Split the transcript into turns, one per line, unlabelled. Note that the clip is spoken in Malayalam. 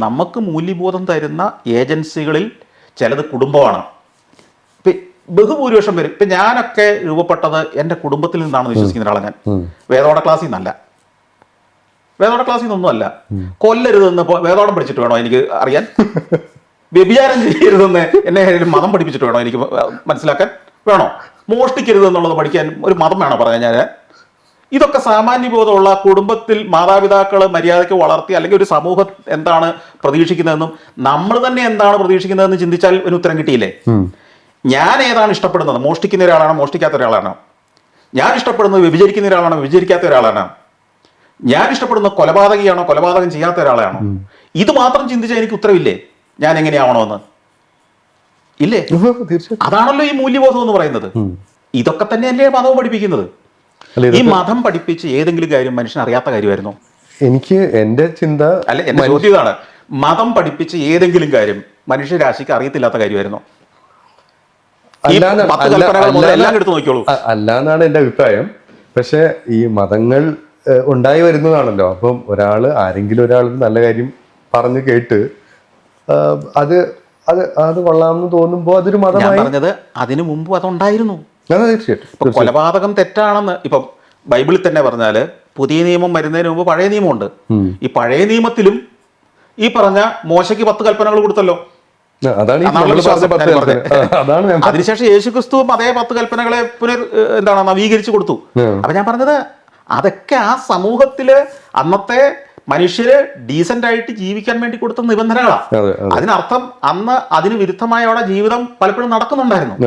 നമുക്ക് മൂല്യബോധം തരുന്ന ഏജൻസികളിൽ ചിലത് കുടുംബമാണ്. ഇപ്പം ബഹുഭൂരിപക്ഷം പേര്, ഇപ്പം ഞാനൊക്കെ രൂപപ്പെട്ടത് എൻ്റെ കുടുംബത്തിൽ നിന്നാണെന്ന് വിശ്വസിക്കുന്ന ഒരാളെ ഞാൻ. വേദോടെ ക്ലാസ്സിൽ നിന്നല്ല, വേദോടെ ക്ലാസ്സിൽ നിന്നൊന്നുമല്ല. കൊല്ലരുതെന്ന് വേദോടം പഠിച്ചിട്ട് വേണോ എനിക്ക് അറിയാൻ? വ്യഭിചാരം ചെയ്യരുതെന്ന് എന്നെ മതം പഠിപ്പിച്ചിട്ട് വേണോ എനിക്ക് മനസ്സിലാക്കാൻ? വേണോ? മോഷ്ടിക്കരുത് എന്നുള്ളത് പഠിക്കാൻ ഒരു മതം വേണോ പറയാൻ ഞാൻ? ഇതൊക്കെ സാമാന്യബോധമുള്ള കുടുംബത്തിൽ മാതാപിതാക്കൾ മര്യാദയ്ക്ക് വളർത്തി, അല്ലെങ്കിൽ ഒരു സമൂഹം എന്താണ് പ്രതീക്ഷിക്കുന്നതെന്നും നമ്മൾ തന്നെ എന്താണ് പ്രതീക്ഷിക്കുന്നതെന്ന് ചിന്തിച്ചാൽ ഒരു ഉത്തരം കിട്ടിയില്ലേ? ഞാൻ ഏതാണ് ഇഷ്ടപ്പെടുന്നത്? മോഷ്ടിക്കുന്ന ഒരാളാണോ മോഷ്ടിക്കാത്ത ഒരാളാണോ? ഞാൻ ഇഷ്ടപ്പെടുന്നത് വ്യഭിചരിക്കുന്ന ഒരാളാണോ വ്യഭിചരിക്കാത്ത ഒരാളാണോ? ഞാൻ ഇഷ്ടപ്പെടുന്ന കൊലപാതകിയാണോ കൊലപാതകം ചെയ്യാത്ത ഒരാളാണോ? ഇത് മാത്രം ചിന്തിച്ചാൽ എനിക്ക് ഉത്തരവില്ലേ ഞാൻ എങ്ങനെയാവണമെന്ന്? ഇല്ലേ? അതാണല്ലോ ഈ മൂല്യബോധം എന്ന് പറയുന്നത്. ഇതൊക്കെ തന്നെയല്ലേ മതവും പഠിപ്പിക്കുന്നത്? ഈ മതം പഠിപ്പിച്ച് ഏതെങ്കിലും കാര്യം മനുഷ്യൻ അറിയാത്ത കാര്യമായിരുന്നോ?
എനിക്ക് എന്റെ ചിന്ത
അല്ലെ, എന്റെ ചോദ്യം ഇതാണ്, മതം പഠിപ്പിച്ച് ഏതെങ്കിലും കാര്യം മനുഷ്യരാശിക്ക് അറിയത്തില്ലാത്ത കാര്യമായിരുന്നോ? എടുത്തു നോക്കിയോളൂ.
അല്ലാന്നാണ് എന്റെ അഭിപ്രായം. പക്ഷെ ഈ മതങ്ങൾ ഉണ്ടായി വരുന്നതാണല്ലോ. അപ്പം ആരെങ്കിലും ഒരാൾ നല്ല കാര്യം പറഞ്ഞു കേട്ട് അത് അത് അത് കൊള്ളാമെന്ന് തോന്നുമ്പോ അതൊരു മതമായി.
പറഞ്ഞത് അതിനു മുമ്പ് അതുണ്ടായിരുന്നു.
തീർച്ചയായിട്ടും.
കൊലപാതകം തെറ്റാണെന്ന് ഇപ്പം ബൈബിളിൽ തന്നെ പറഞ്ഞാല് പുതിയ നിയമം വരുന്നതിന് മുമ്പ് പഴയ നിയമമുണ്ട്. ഈ പഴയ നിയമത്തിലും ഈ പറഞ്ഞ മോശയ്ക്ക് 10 കൽപ്പനകൾ കൊടുത്തല്ലോ. അതിനുശേഷം യേശുക്രിസ്തുവും അതേ 10 കൽപ്പനകളെ നവീകരിച്ചു കൊടുത്തു. അപ്പൊ ഞാൻ പറഞ്ഞത് അതൊക്കെ ആ സമൂഹത്തില് അന്നത്തെ മനുഷ്യര് ഡീസന്റ് ആയിട്ട് ജീവിക്കാൻ വേണ്ടി കൊടുത്ത നിബന്ധനകളാണ്. അതിനർത്ഥം അന്ന് അതിന് വിരുദ്ധമായ അവിടെ ജീവിതം പലപ്പോഴും നടക്കുന്നുണ്ടായിരുന്നു.